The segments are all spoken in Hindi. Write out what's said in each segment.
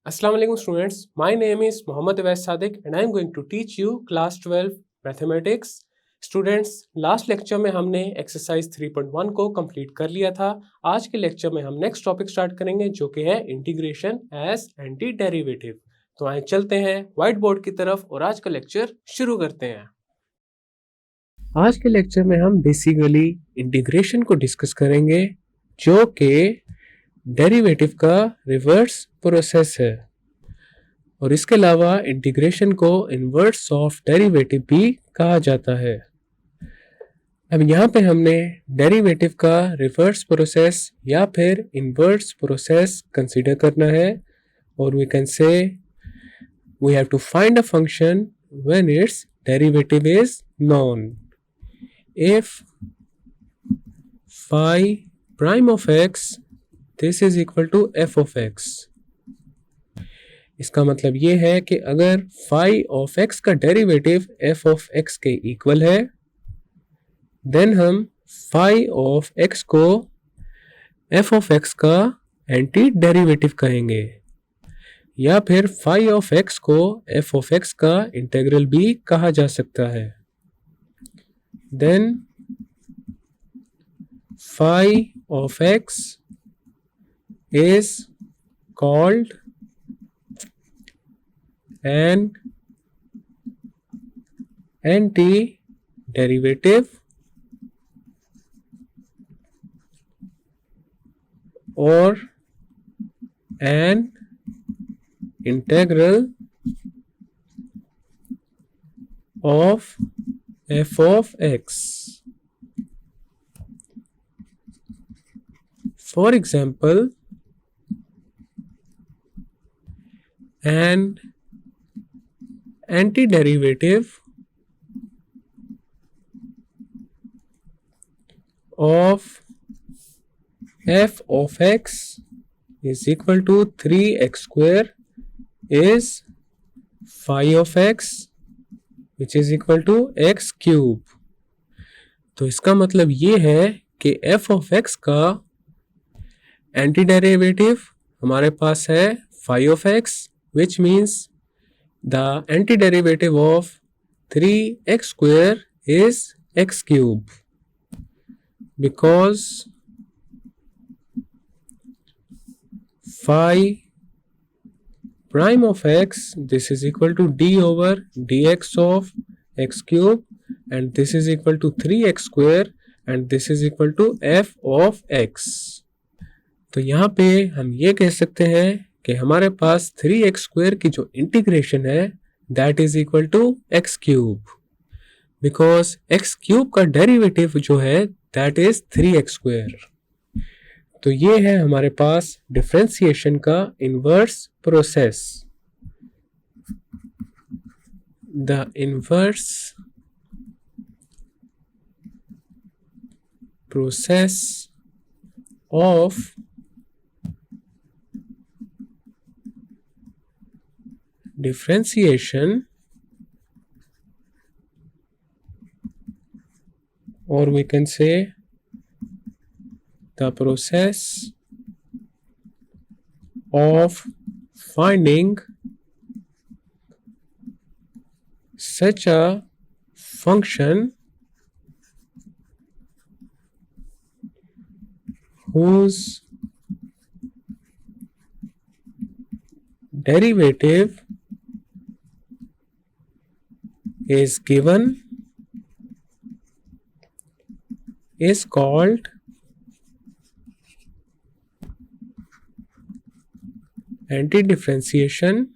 Assalamu alaikum students. My name is Mohammad Awais Sadiq and I am going to teach you class 12 mathematics. Students, last lecture में हमने एक्सरसाइज 3.1 को कंप्लीट कर लिया था। आज के लेक्चर में हम नेक्स्ट टॉपिक स्टार्ट करेंगे जो कि है इंटीग्रेशन एज एंटी डेरिवेटिव। तो आइए चलते हैं व्हाइट बोर्ड की तरफ और आज का लेक्चर शुरू करते हैं। आज के लेक्चर में हम बेसिकली इंटीग्रेशन को डिस्कस करेंगे जो कि डेरिवेटिव का रिवर्स प्रोसेस है और इसके अलावा इंटीग्रेशन को इन्वर्स ऑफ डेरिवेटिव भी कहा जाता है। अब यहाँ पे हमने डेरिवेटिव का रिवर्स प्रोसेस या फिर इन्वर्स प्रोसेस कंसीडर करना है और we can say we have to find a function when its derivative is known. If phi prime of x this is equal to f of x, इसका मतलब ये है कि अगर phi of x का डेरिवेटिव f of x के इक्वल है देन हम phi of x को f of x का एंटी डेरिवेटिव कहेंगे या फिर phi of x को f of x का इंटीग्रल भी कहा जा सकता है। Then phi of x is called an antiderivative or an integral of f of x. For example, an antiderivative of f of x is equal to 3x square is phi of x which is equal to x cube। तो इसका मतलब ये है कि f of x का एंटी डेरिवेटिव हमारे पास है phi of x which means the antiderivative of 3x square is x cube because phi prime of x this is equal to d over dx of x cube and this is equal to 3x square and this is equal to f of x। तो यहाँ पे हम ये कह सकते हैं कि हमारे पास 3x स्क्वायर की जो इंटीग्रेशन है that is equal to x cube because x cube का डेरिवेटिव जो है दैट इज 3x स्क्वायर। तो ये है हमारे पास डिफरेंशिएशन का inverse process. The inverse process of differentiation or we can say the process of finding such a function whose derivative is given is called anti-differentiation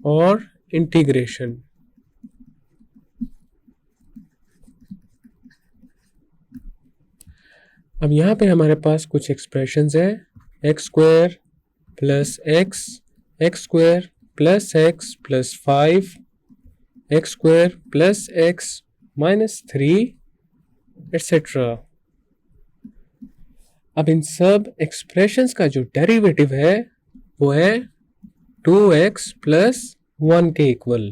और इंटीग्रेशन। अब यहाँ पे हमारे पास कुछ एक्सप्रेशंस है x square plus x square plus x plus 5 x square plus x minus 3 etcetera. अब इन सब एक्सप्रेशंस का जो डेरिवेटिव है वो है 2x प्लस 1 के equal,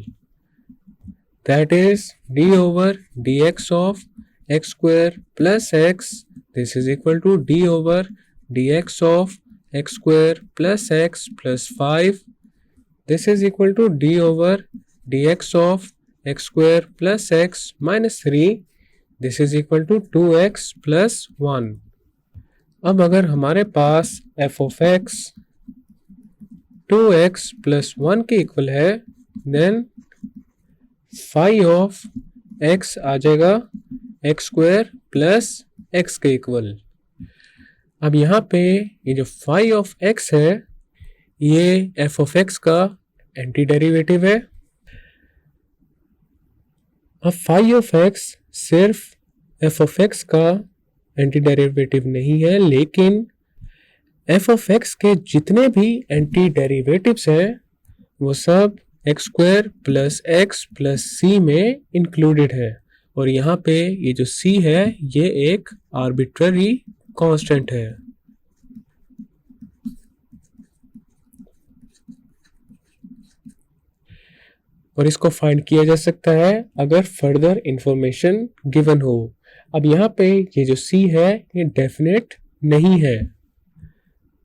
that is d over dx of x square plus x this is equal to d over d x of x square plus x plus 5. This is equal to d over d x of x square plus x minus 3. This is equal to 2x plus 1. अब अगर हमारे पास f of x 2x plus 1 के इक्वल है, देन फाई ऑफ x आ जाएगा एक्स स्क्वायर प्लस x के इक्वल. अब यहाँ पे ये जो फाई ऑफ x है ये f ऑफ x का एंटी डेरिवेटिव है. अब फाई ऑफ x सिर्फ f ऑफ x का एंटी डेरिवेटिव नहीं है, लेकिन f ऑफ x के जितने भी एंटी डेरिवेटिव्स हैं वो सब X square plus x plus C में इंक्लूडेड है. और यहाँ पे ये जो c है ये एक आर्बिट्ररी कांस्टेंट है. और इसको फाइंड किया जा सकता है अगर फर्दर इंफॉर्मेशन गिवन हो. अब यहाँ पे ये जो c है ये डेफिनेट नहीं है,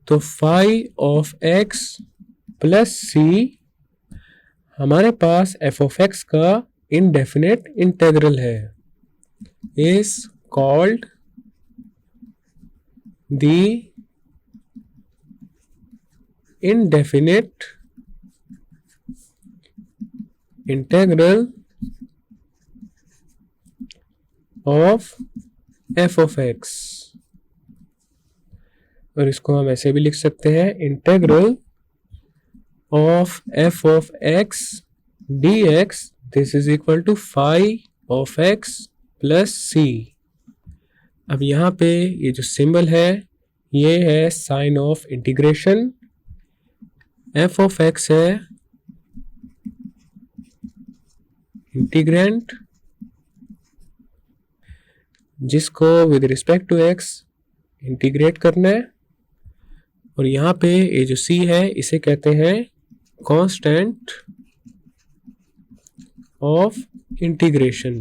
तो फाई ऑफ x प्लस सी हमारे पास f ऑफ x का indefinite integral है, is called the indefinite integral of f of x. और इसको हम ऐसे भी लिख सकते हैं integral of f of x dx. This is equal to phi of x plus c. अब यहाँ पे ये जो सिंबल है ये है sign of integration. f of x है इंटीग्रेंट जिसको with respect to x integrate करना है. और यहाँ पे ये जो c है इसे कहते हैं कांस्टेंट ऑफ इंटीग्रेशन.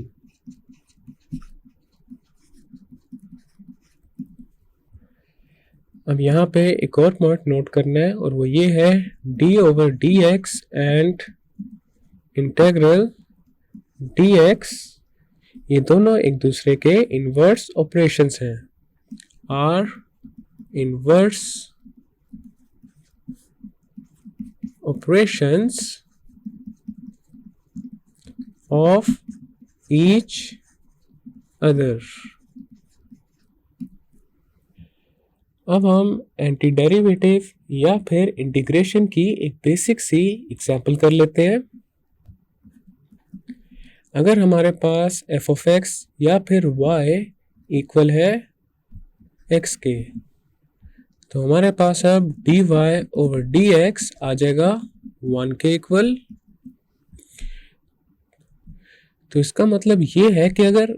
अब यहाँ पे एक और पॉइंट नोट करना है और वो ये है d over d x and integral dx. ये दोनों एक दूसरे के इनवर्स ऑपरेशंस हैं. Are inverse operations of each other. अब हम एंटी डेरिवेटिव या फिर इंटीग्रेशन की एक बेसिक सी एग्जांपल कर लेते हैं. अगर हमारे पास f ऑफ x या फिर y इक्वल है x के, तो हमारे पास अब dy ओवर dx आ जाएगा 1 के इक्वल. तो इसका मतलब ये है कि अगर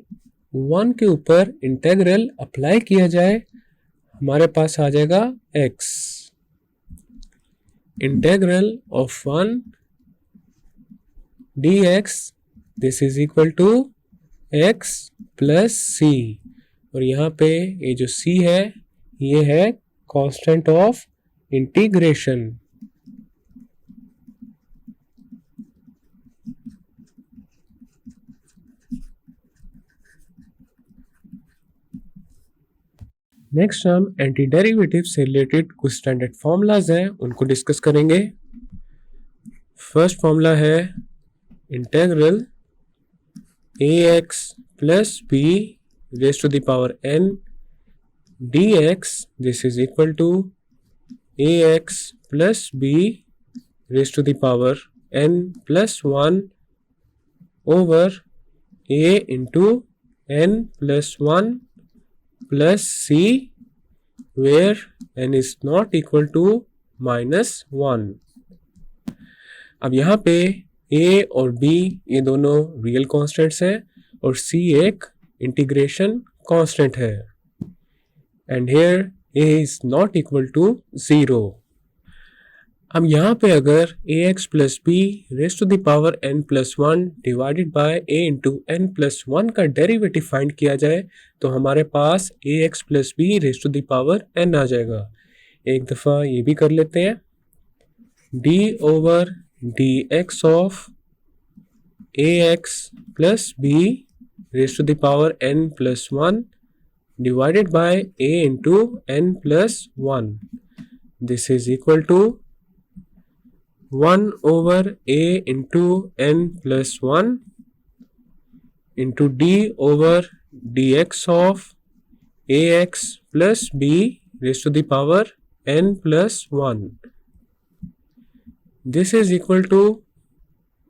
1 के ऊपर इंटेग्रल अप्लाई किया जाए हमारे पास आ जाएगा x. Integral of 1 dx this is equal to x plus c. और यहाँ पे ये जो c है ये है कांस्टेंट ऑफ इंटीग्रेशन. नेक्स्ट हम एंटी डेरिवेटिव से रिलेटेड कुछ स्टैंडर्ड फॉर्मूलाज हैं उनको डिस्कस करेंगे. फर्स्ट फॉर्मूला है integral ax plus b raise to the power n dx. This is equal to ax plus b raise to the power n plus 1 over a into n plus 1 plus c where n is not equal to -1. अब यहाँ पे a और b ये दोनों रियल कांस्टेंट्स हैं और c एक इंटीग्रेशन कांस्टेंट है. And here a is not equal to 0. अब यहाँ पे अगर ax plus b raise to the power n plus one divided by a into n plus one का डेरिवेटिव फाइंड किया जाए तो हमारे पास ax plus b raise to the power n आ जाएगा। एक दफ़ा ये भी कर लेते हैं, d over dx of ax plus b raise to the power n plus one divided by a into n plus one. This is equal to 1 over a into n plus 1 into d over dx of ax plus b raised to the power n plus 1. This is equal to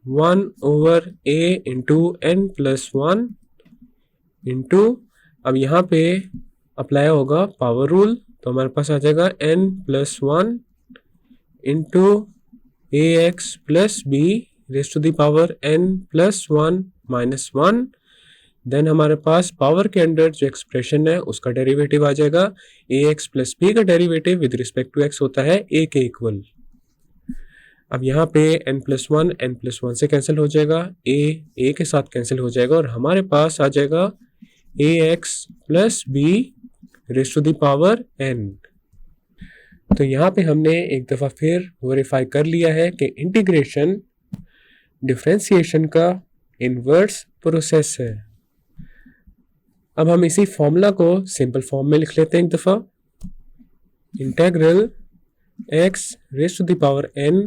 1 over a into n plus 1 into, अब यहाँ पे अप्लाई होगा पावर रूल, तो हमारे पास आ जाएगा n plus 1 into ax plus b raised to the power n plus 1 minus 1। Then हमारे पास पावर के अंदर जो एक्सप्रेशन है उसका डेरिवेटिव आ जाएगा। ax प्लस b का derivative with respect to x होता है a के इक्वल। अब यहाँ पे n प्लस वन से कैंसिल हो जाएगा, a के साथ कैंसिल हो जाएगा और हमारे पास आ जाएगा ax plus b raised to the power n। तो यहाँ पे हमने एक दफ़ा फिर वेरीफाई कर लिया है कि इंटीग्रेशन डिफरेंशिएशन का इन्वर्स प्रोसेस है। अब हम इसी फॉर्मूला को सिंपल फॉर्म में लिख लेते हैं एक दफ़ा, integral x raise to the power n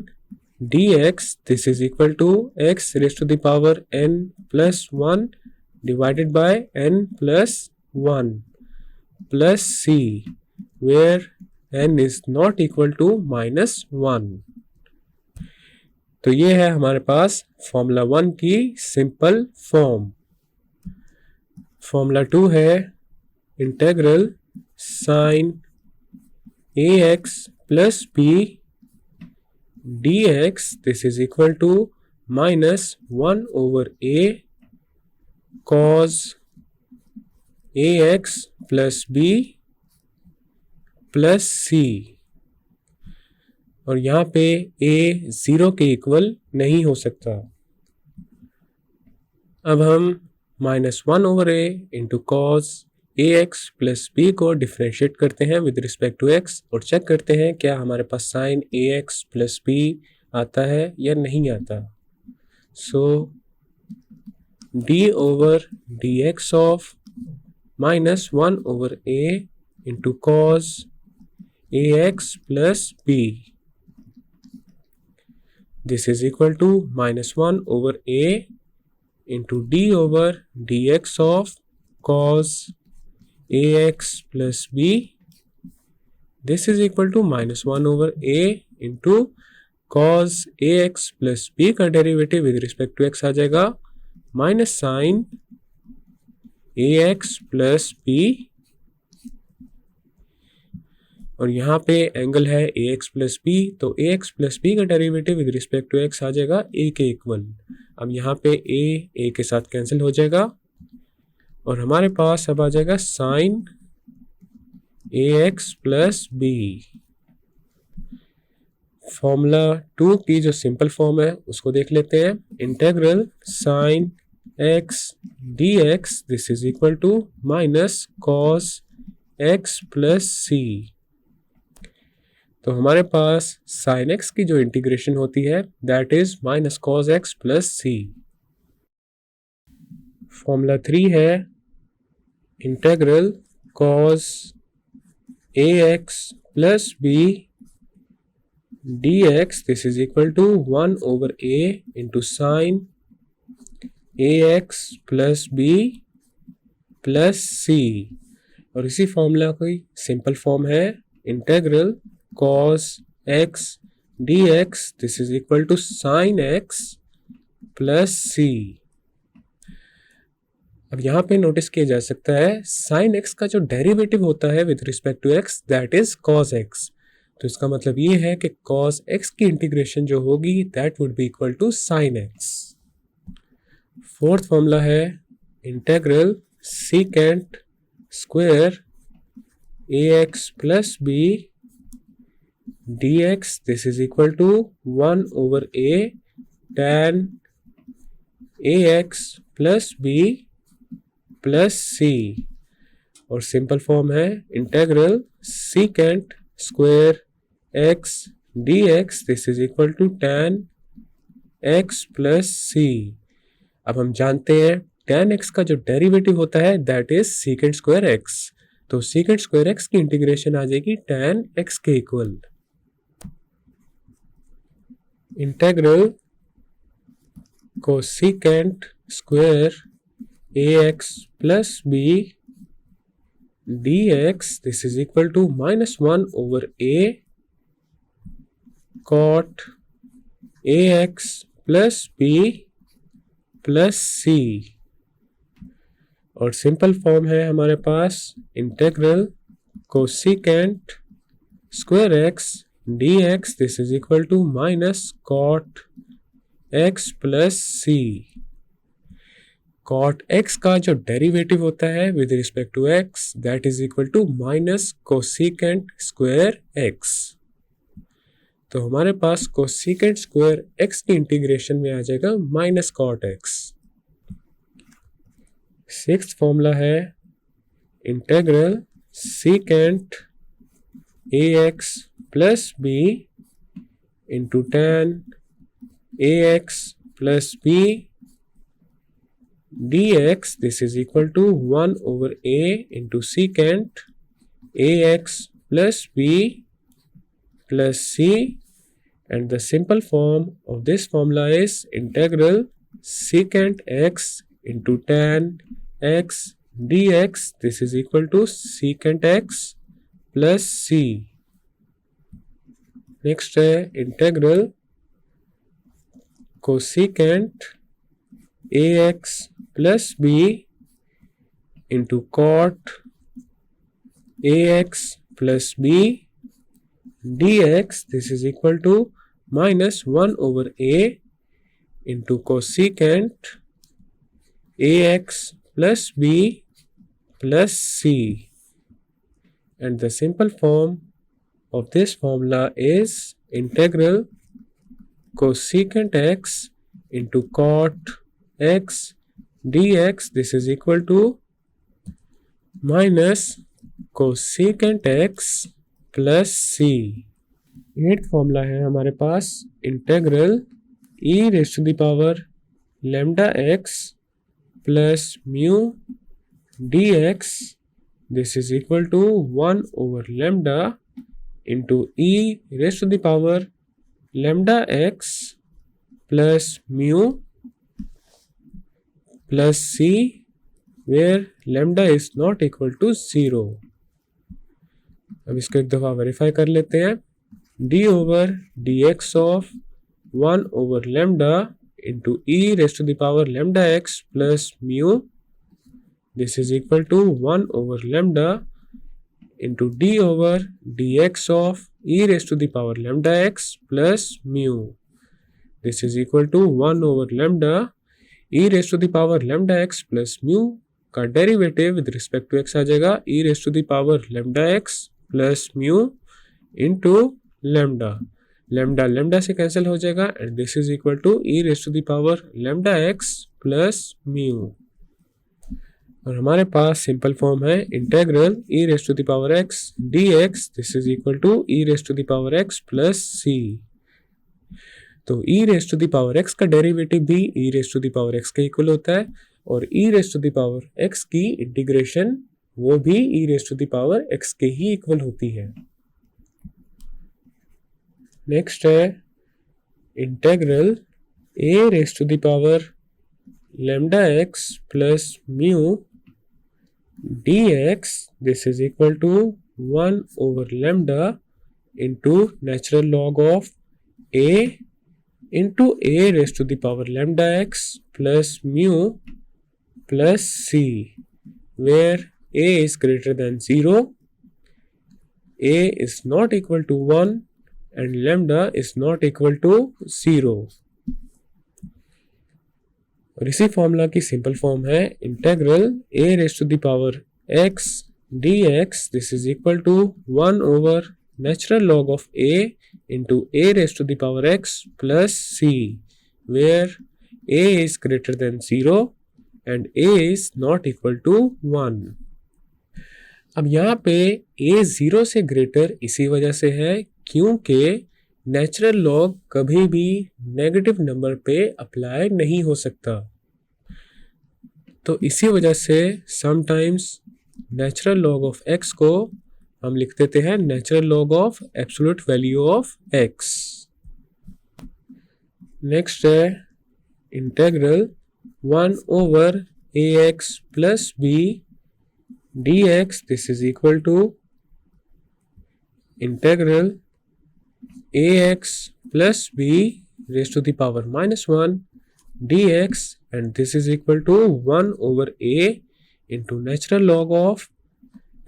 dx this is equal to x raise to the power n plus one divided by n plus one plus c where n is not equal to minus 1। तो ये है हमारे पास फॉर्मूला 1 की सिंपल फॉर्म। फॉर्मूला 2 है integral sine ax plus b dx this is equal to minus 1 over a cos ax plus b plus C, और यहाँ पे a 0 के इक्वल नहीं हो सकता। अब हम minus 1 over a into cos ax plus b को डिफ्रेंशिएट करते हैं विद रिस्पेक्ट टू x और चेक करते हैं क्या हमारे पास साइन ax प्लस b आता है या नहीं आता। सो d over dx of minus 1 over a into cos ax plus b this is equal to minus 1 over a into d over dx of cos ax plus b this is equal to minus 1 over a into cos ax plus b का derivative with respect to x आ जाएगा minus sine ax plus b, और यहाँ पे एंगल है ax प्लस बी, तो ax प्लस बी का derivative with respect to x आ जाएगा a के इक्वल। अब यहाँ पे a के साथ कैंसिल हो जाएगा और हमारे पास अब आ जाएगा sine ax plus b. Formula 2 की जो सिंपल फॉर्म है उसको देख लेते हैं, integral sine x dx this is equal to minus cos x plus C. तो हमारे पास साइन x की जो इंटीग्रेशन होती है that is minus cos x plus c. Formula 3 है integral cos ax plus b dx this is equal to 1 over a into sine ax plus b plus c, और इसी फॉर्मूला की सिंपल फॉर्म है integral cos x dx this is equal to sine x plus c। अब यहाँ पे नोटिस किया जा सकता है साइन x का जो डेरिवेटिव होता है with respect to x that is cos x, तो इसका मतलब ये है कि cos x की इंटीग्रेशन जो होगी that would be equal to sine x। Fourth formula है integral secant square ax plus b dx this is equal to 1 over a tan ax plus b plus c, और सिंपल फॉर्म है integral secant square x dx this is equal to tan x plus c। अब हम जानते हैं tan x का जो डेरिवेटिव होता है that is secant square x, तो सीकेंट स्क्वायर x की इंटीग्रेशन आ जाएगी tan x के equal. Integral cosecant square ax plus b dx this is equal to -1 over a cot ax plus b plus c, और सिंपल फॉर्म है हमारे पास integral cosecant square x dx this is equal to minus cot x plus c। cot x का जो डेरिवेटिव होता है with respect to x that is equal to minus cosecant square x, तो हमारे पास कोसेकेंट स्क्वायर x की इंटीग्रेशन में आ जाएगा minus cot x। Sixth formula है integral secant ax plus b into tan ax plus b dx this is equal to 1 over a into secant ax plus b plus c, and the simple form of this formula is integral secant x into tan x dx this is equal to secant x plus c। next है integral cosecant ax plus b into cot ax plus b dx this is equal to minus 1 over a into cosecant ax plus b plus c, and the simple form of this formula is integral cosecant x into cot x dx this is equal to minus cosecant x plus c। Eight formula है हमारे पास integral e raise to the power lambda x plus mu dx this is equal to 1 over lambda into e raise to the power lambda x plus mu plus c where lambda is not equal to 0। अब इसको एक दफा वेरीफाई कर लेते हैं। d over dx of 1 over lambda into e raised to the power lambda x plus mu this is equal to 1 over lambda into d over dx of e raised to the power lambda x plus mu this is equal to 1 over lambda e raise to the power lambda x plus mu का derivative with respect to x आ जाएगा e raise to the power lambda x plus mu into lambda, lambda lambda से कैंसिल हो जाएगा and this is equal to e raise to the power lambda x plus mu, और हमारे पास सिंपल फॉर्म है integral e raise to the power x dx this is equal to e raise to the power x plus c। तो e raise to the power x का डेरिवेटिव भी e raise to the power x के इक्वल होता है, और e raise to the power x की इंटीग्रेशन वो भी e raise to the power x के ही इक्वल होती है। नेक्स्ट है integral a raise to the power lambda x plus mu dx this is equal to 1 over lambda into natural log of a into a raised to the power lambda x plus mu plus c where a is greater than 0, a is not equal to 1 and lambda is not equal to 0। और इसी फॉर्मूला की सिंपल फॉर्म है integral a raised to the power x dx this is equal to 1 over natural log of a into a raised to the power x plus c, where a is greater than 0 and a is not equal to 1. अब यहाँ पे a 0 से ग्रेटर इसी वजह से है क्योंकि नेचुरल लॉग कभी भी नेगेटिव नंबर पे अप्लाई नहीं हो सकता, तो इसी वजह से sometimes natural log of x को हम लिख देते हैं natural log of absolute value of x. Next है integral 1 over ax plus b dx. This is equal to integral ax plus b raised to the power -1 dx, and this is equal to 1 over a into natural log of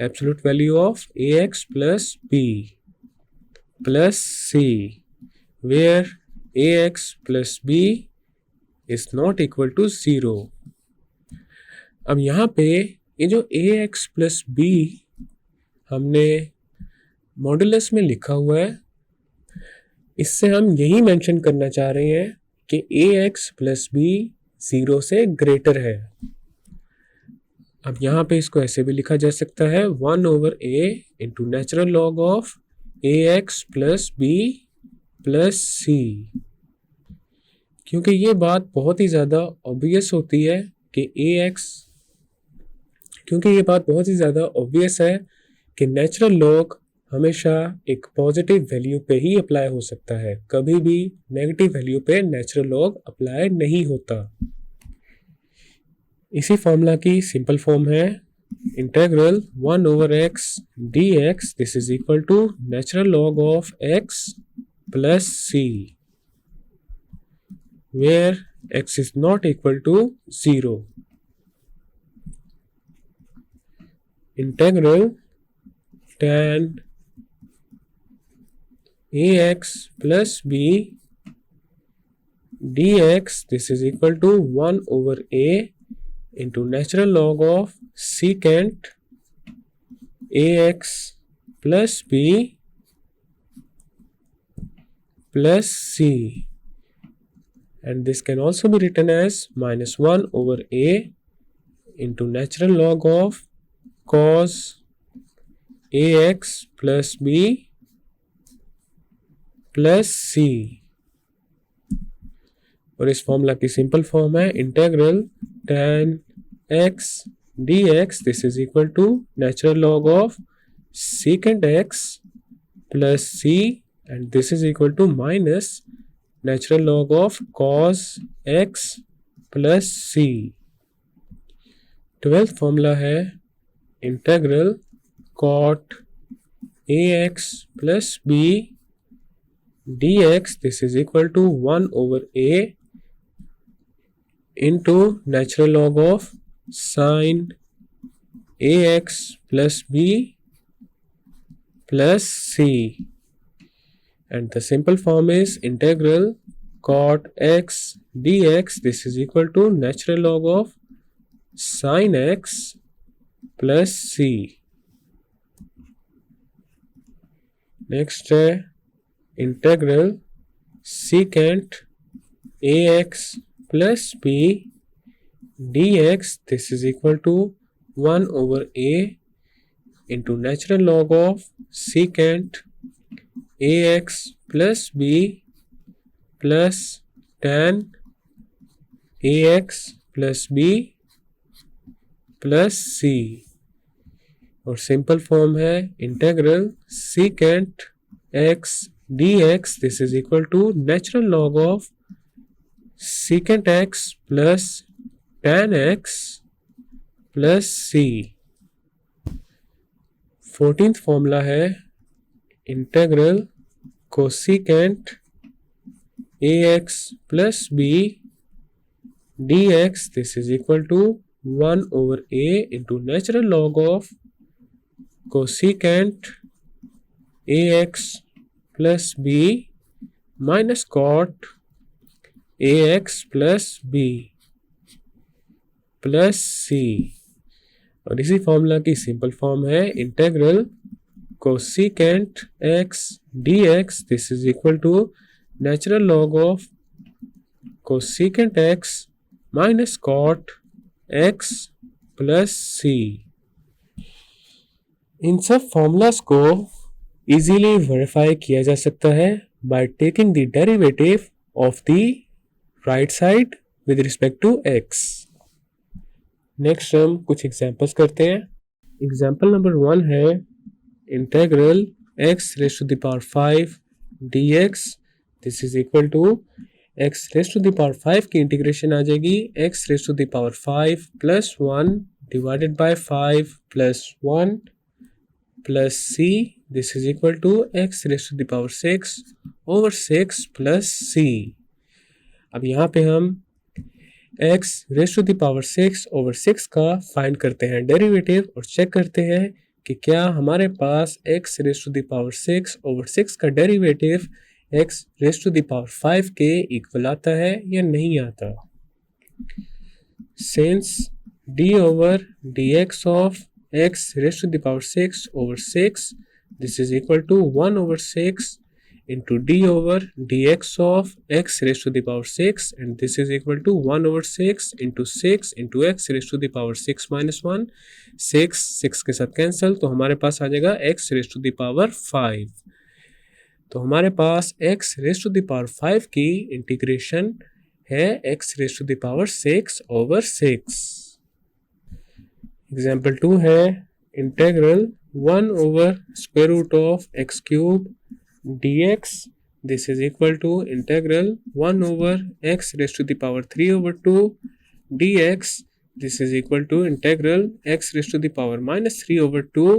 absolute value of ax plus b plus c, where ax plus b is not equal to 0. अब यहाँ पे ये जो ax plus b हमने मॉडुलस में लिखा हुआ है, इससे हम यही मेंशन करना चाह रहे हैं कि ax plus b 0 से ग्रेटर है. अब यहाँ पे इसको ऐसे भी लिखा जा सकता है 1 over a into natural log of ax plus b plus c, क्योंकि ये बात बहुत ही ज़्यादा ऑब्वियस होती है कि नेचुरल लॉग हमेशा एक पॉजिटिव वैल्यू पे ही अप्लाई हो सकता है, कभी भी नेगेटिव वैल्यू पे नेचुरल लॉग अप्लाई नहीं होता. इसी फॉर्मूला की सिंपल फॉर्म है integral 1 over x dx. This is equal to natural log of x plus c, where x is not equal to 0. Integral tan ax plus b dx. This is equal to 1 over a into natural log of secant ax plus b plus c, and this can also be written as -1 over a into natural log of cos ax plus b plus c. और इस फॉर्मूला की सिंपल फॉर्म है integral tan x dx. This is equal to natural log of secant x plus c, and this is equal to minus natural log of cos x plus c. 12th formula है integral cot ax plus b dx. This is equal to 1 over a into natural log of sin ax plus b plus c, and the simple form is integral cot x dx. This is equal to natural log of sin x plus c. Next integral secant ax plus b dx. This is equal to 1 over a into natural log of secant ax plus b plus tan ax plus b plus c, और सिंपल फॉर्म है integral secant x dx. This is equal to natural log of secant x plus tan x plus c. 14th formula है integral cosecant ax plus b dx. This is equal to 1 over a into natural log of cosecant ax plus b minus cot ax plus b plus c, और इसी फॉर्मूला की सिंपल फॉर्म है integral cosecant x dx, this is equal to natural log of cosecant x minus cot x plus c। इन सब फॉर्मूलाज को इजीली वेरीफाई किया जा सकता है by taking the derivative of the right side with respect to x। Next हम कुछ एग्जांपल्स करते हैं। एग्जांपल नंबर 1 है integral x raise to the power 5 dx, this is equal to x raise to the power 5 की इंटीग्रेशन आ जाएगी x raise to the power 5 plus 1 divided bye 5 plus 1 plus c, this is equal to x raise to the power 6 over 6 plus c। अब यहाँ पे हम x raise to the power 6 over 6 का फाइंड करते हैं डेरिवेटिव और चेक करते हैं कि क्या हमारे पास x raise to the power 6 over 6 का derivative x raise to the power 5 के इक्वल आता है या नहीं आता। Since d over dx of x raise to the power 6 over 6, this is equal to 1 over 6 into d over dx of x raised to the power 6, and this is equal to 1 over 6 into 6 into x raised to the power 6 minus 1, 6 के साथ कैंसिल, तो हमारे पास आ जाएगा x raised to the power 5। तो हमारे पास x raised to the power 5 की इंटीग्रेशन है x raised to the power 6 over 6। Example 2 है integral 1 over square root of x cube dx, this is equal to integral 1 over x raised to the power 3 over 2 dx, this is equal to integral x raised to the power minus 3 over 2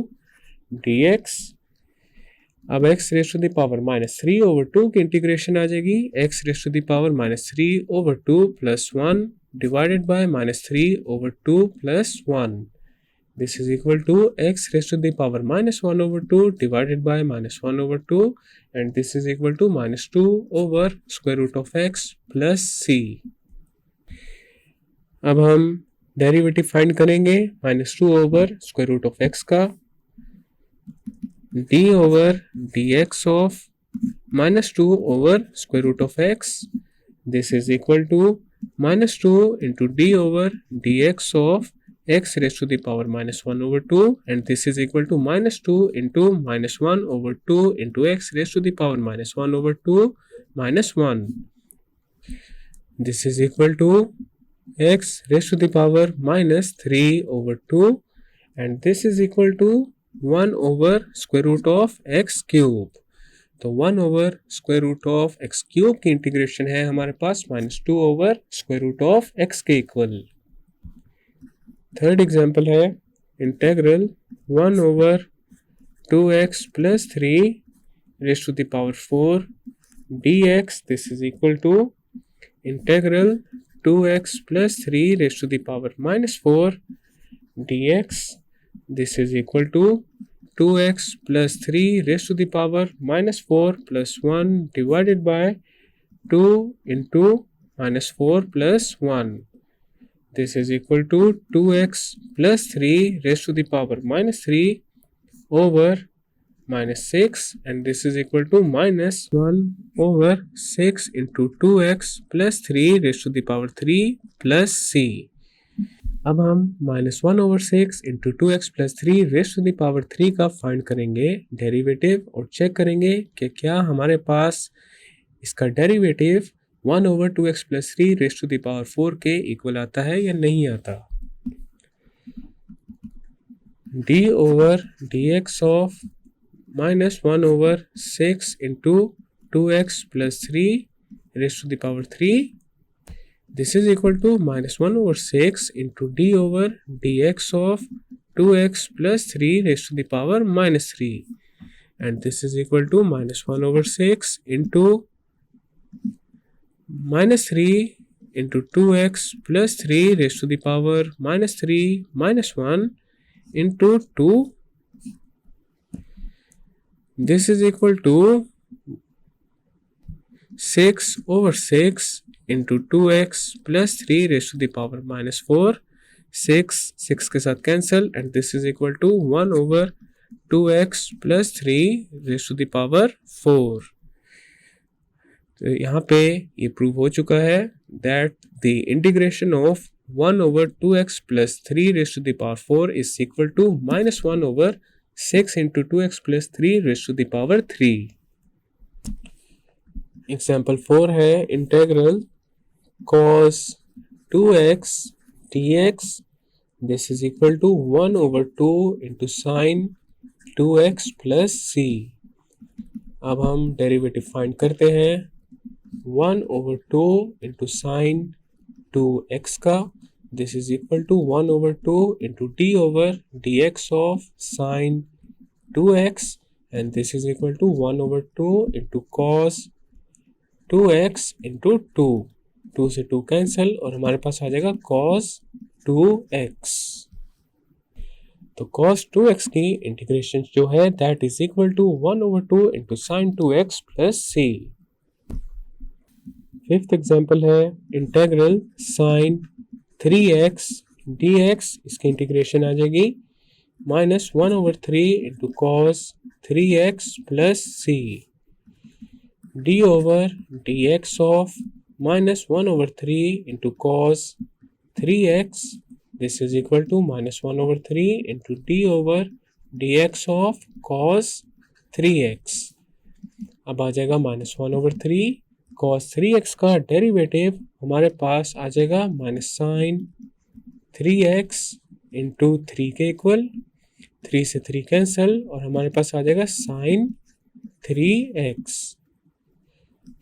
dx। अब x raised to the power minus 3 over 2 की इंटीग्रेशन आ जाएगी x raised to the power minus 3 over 2 plus 1 divided by minus 3 over 2 plus 1, this is equal to x raised to the power minus 1 over 2 divided by minus 1 over 2, and this is equal to minus 2 over square root of x plus c। अब हम डेरिवेटिव फाइंड करेंगे minus 2 over square root of x का, d over dx of minus 2 over square root of x, this is equal to minus 2 into d over dx of x raised to the power minus 1 over 2, and this is equal to minus 2 into minus 1 over 2 into x raised to the power minus 1 over 2 minus 1, this is equal to x raised to the power minus 3 over 2, and this is equal to 1 over square root of x cube। तो 1 over square root of x cube की इंटीग्रेशन है हमारे पास minus 2 over square root of x के इक्वल। थर्ड एग्जाम्पल है integral 1 over 2x plus 3 raised to the power 4 dx, this is equal to integral 2x plus 3 raised to the power minus 4 dx, this is equal to 2x plus 3 raised to the power minus 4 plus 1 divided by 2 into minus 4 plus 1, this is equal to 2x plus 3 raised to the power minus 3 over minus 6, and this is equal to minus 1 over 6 into 2x plus 3 raised to the power 3 plus c। अब हम minus 1 over 6 into 2x plus 3 raised to the power 3 का फाइंड करेंगे डेरिवेटिव और चेक करेंगे कि क्या हमारे पास इसका derivative 1 over 2x plus 3 raised to the power 4 के इक्वल आता है या नहीं आता। d over dx of minus 1 over 6 into 2x plus 3 raised to the power 3, this is equal to minus 1 over 6 into d over dx of 2x plus 3 raised to the power minus 3, and this is equal to minus 1 over 6 into minus 3 into 2x plus 3 raised to the power minus 3 minus 1 into 2, this is equal to 6 over 6 into 2x plus 3 raised to the power minus 4, 6 के साथ cancel, and this is equal to 1 over 2x plus 3 raised to the power 4. तो यहाँ पे ये प्रूव हो चुका है that the integration of 1 over 2x plus 3 raised to the power 4 is equal to minus 1 over 6 into 2x plus 3 raised to the power 3. Example 4 है integral cos 2x dx. This is equal to 1 over 2 into sin 2x plus c. अब हम डेरिवेटिव फाइंड करते हैं 1 over 2 into sin 2x का. This is equal to 1 over 2 into d over dx of sin 2x, and this is equal to 1 over 2 into cos 2x into 2. 2 से 2 कैंसिल और हमारे पास आ जाएगा cos 2x. तो cos 2x की इंटीग्रेशन जो है that is equal to 1 over 2 into sin 2x plus c. Fifth example है इंटेग्रल sin 3x dx. इसकी इंटीग्रेशन आ जाएगी minus 1 over 3 into cos 3x plus c d over dx of minus 1 over 3 into cos 3x. This is equal to minus 1 over 3 into d over dx of cos 3x. अब आ जाएगा माइनस 1 over 3. cos 3x का डेरिवेटिव हमारे पास आ जाएगा माइनस साइन 3x इंटू 3 के इक्वल. 3 से 3 कैंसिल और हमारे पास आ जाएगा साइन 3x.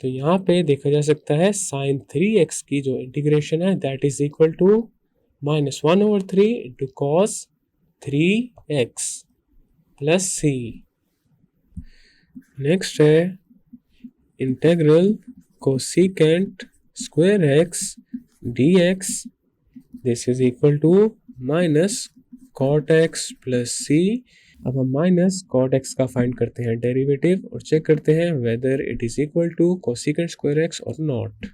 तो यहाँ पे देखा जा सकता है साइन 3x की जो इंटीग्रेशन है that is equal to minus 1 over 3 into cos 3x plus c. Next है integral cosecant square x dx. This is equal to minus cot x plus c. अब हम माइनस cot x का फाइंड करते हैं डेरिवेटिव और चेक करते हैं whether it is equal to cosecant square x or not.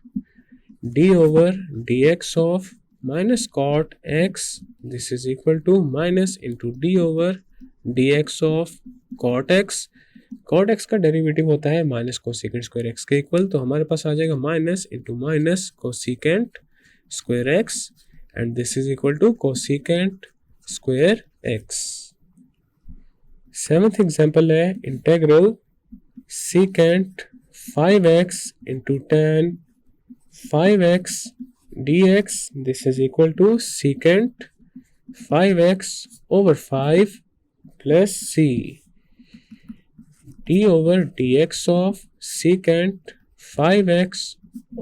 d over dx of minus cot x. This is equal to minus into d over dx of cot x. cot x का डेरिवेटिव होता है माइनस कोसिकेंट स्क्वायर एक्स के इक्वल. तो हमारे पास आ जाएगा minus into minus cosecant square X and this is equal to cosecant square X. Seventh example है integral secant 5x into tan 5x dx. This is equal to secant 5x over 5 plus c d over dx of secant 5x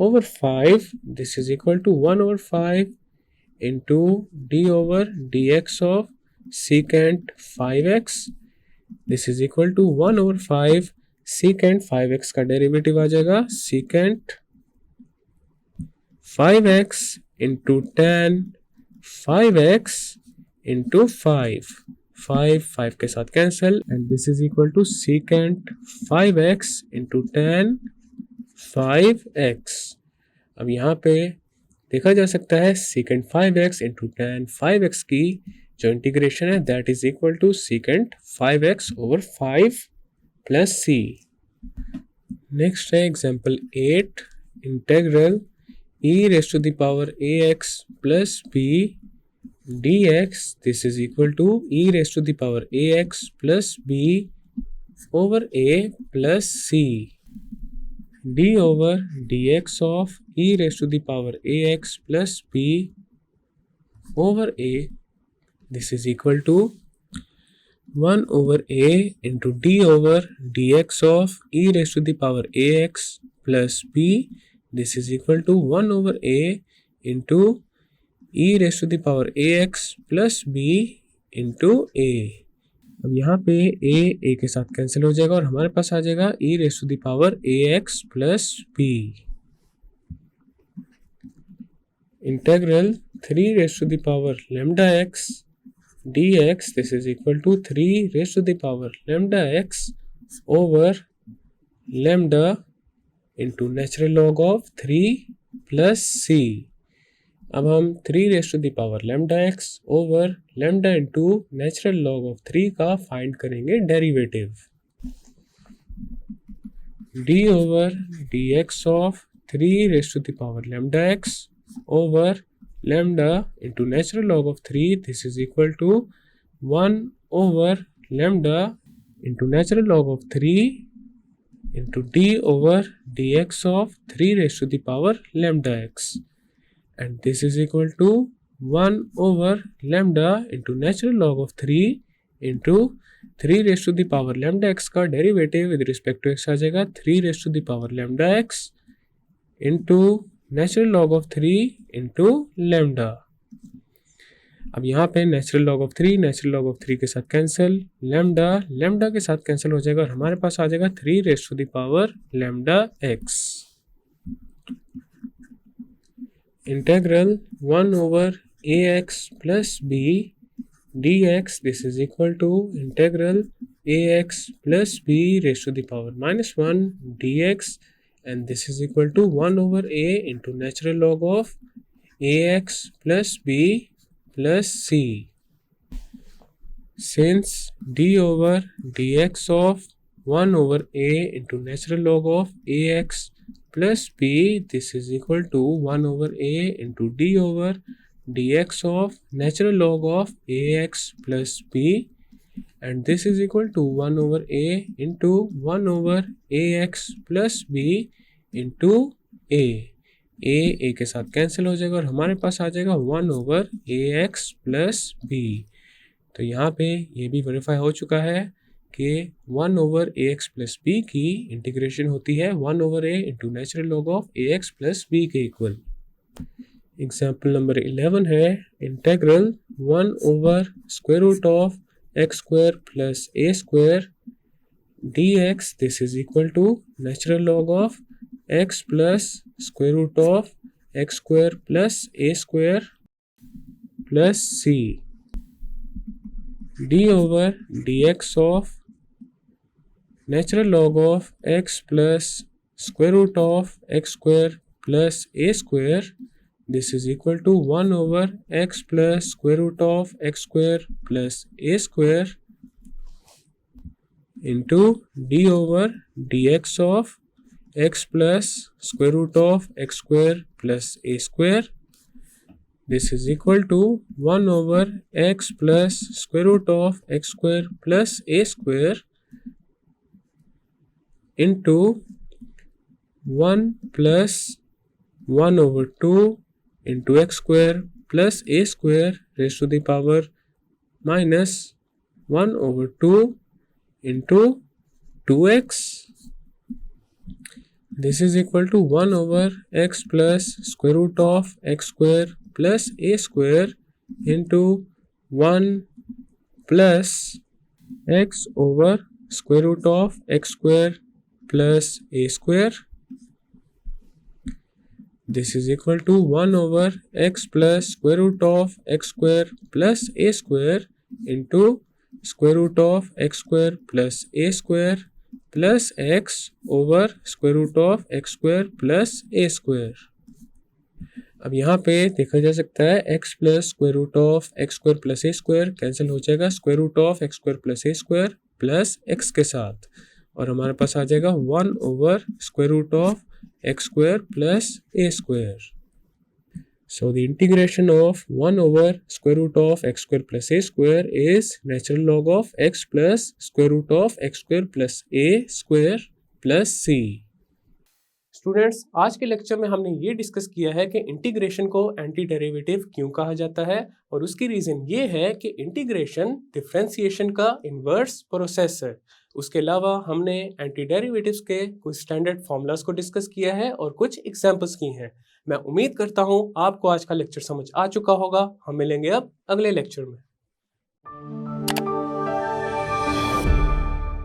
over 5. This is equal to 1 over 5 into d over dx of secant 5x. This is equal to 1 over 5 secant 5x का डेरिवेटिव आ जाएगा secant 5x into tan 5x into 5. 5 के साथ cancel and this is equal to secant 5x into tan 5x. अब यहाँ पे देखा जा सकता है secant 5x into tan 5x की जो इंटीग्रेशन है that is equal to secant 5x over 5 plus c. Next है example 8 integral e raised to the power ax plus b dx. This is equal to e raised to the power ax plus b over a plus c d over dx of e raised to the power ax plus b over a. This is equal to 1 over a into d over dx of e raised to the power ax plus b. This is equal to 1 over a into e raised to the power ax plus b into a. अब यहाँ पे a के साथ कैंसिल हो जाएगा और हमारे पास आ जाएगा e raised to the power ax plus b. Integral 3 raised to the power lambda x dx. This is equal to 3 raised to the power lambda x over lambda into natural log of 3 plus c. अब हम 3 raise to the power lambda x over lambda into natural log of 3 का फाइंड करेंगे derivative. d over dx of 3 raise to the power lambda x over lambda into natural log of 3, this is equal to 1 over lambda into natural log of 3 into d over dx of 3 raise to the power lambda x, and this is equal to 1 over lambda into natural log of 3 into 3 raised to the power lambda x का derivative with respect to x आ जाएगा 3 raised to the power lambda x into natural log of 3 into lambda। अब यहाँ पे natural log of 3 के साथ कैंसिल, lambda के साथ कैंसिल हो जाएगा और हमारे पास आ जाएगा 3 raised to the power lambda x। Integral 1 over ax plus b dx, this is equal to integral ax plus b raised to the power minus 1 dx, and this is equal to 1 over a into natural log of ax plus b plus c. Since d over dx of 1 over a into natural log of ax plus b, this is equal to 1 over a into d over dx of natural log of ax plus b, and this is equal to 1 over a into 1 over ax plus b into a के साथ कैंसिल हो जाएगा और हमारे पास आ जाएगा 1 over ax plus b। तो यहाँ पे ये भी वेरीफाई हो चुका है कि 1 over a x plus b की इंटीग्रेशन होती है 1 over a into natural log of a x plus b के इक्वल। एग्जाम्पल नंबर 11 है integral 1 over square root of x square plus a square d x, this is equal to natural log of x plus square root of x square plus a square plus c d over d x of natural log of x plus square root of x square plus a square, this is equal to 1 over x plus square root of x square plus a square into d over dx of x plus square root of x square plus a square, this is equal to 1 over x plus square root of x square plus a square into 1 plus 1 over 2 into x square plus a square raised to the power minus 1 over 2 into 2x, this is equal to 1 over x plus square root of x square plus a square into 1 plus x over square root of x square plus a square, this is equal to 1 over x plus square root of x square plus a square into square root of x square plus a square plus x over square root of x square plus a square। अब यहाँ पे देखा जा सकता है x plus square root of x square plus a square cancel हो जाएगा square root of x square plus a square plus x के साथ और हमारे पास आ जाएगा 1 over square root of x square plus a square. So the integration of 1 over square root of x square plus a square is natural log of x plus square root of x square plus a square plus C. Students, आज के लेक्चर में हमने ये डिस्कस किया है कि इंटीग्रेशन को एंटी डेरिवेटिव क्यों कहा जाता है और उसकी रीज़न ये है कि इंटीग्रेशन डिफरेंशिएशन का इन्वर्स प्रोसेस है। उसके अलावा हमने एंटी डेरिवेटिव्स के कुछ स्टैंडर्ड फॉर्मूलाज को डिस्कस किया है और कुछ एग्जांपल्स की हैं। मैं उम्मीद करता हूँ आपको आज का लेक्चर समझ आ चुका होगा। हम मिलेंगे अब अगले लेक्चर में।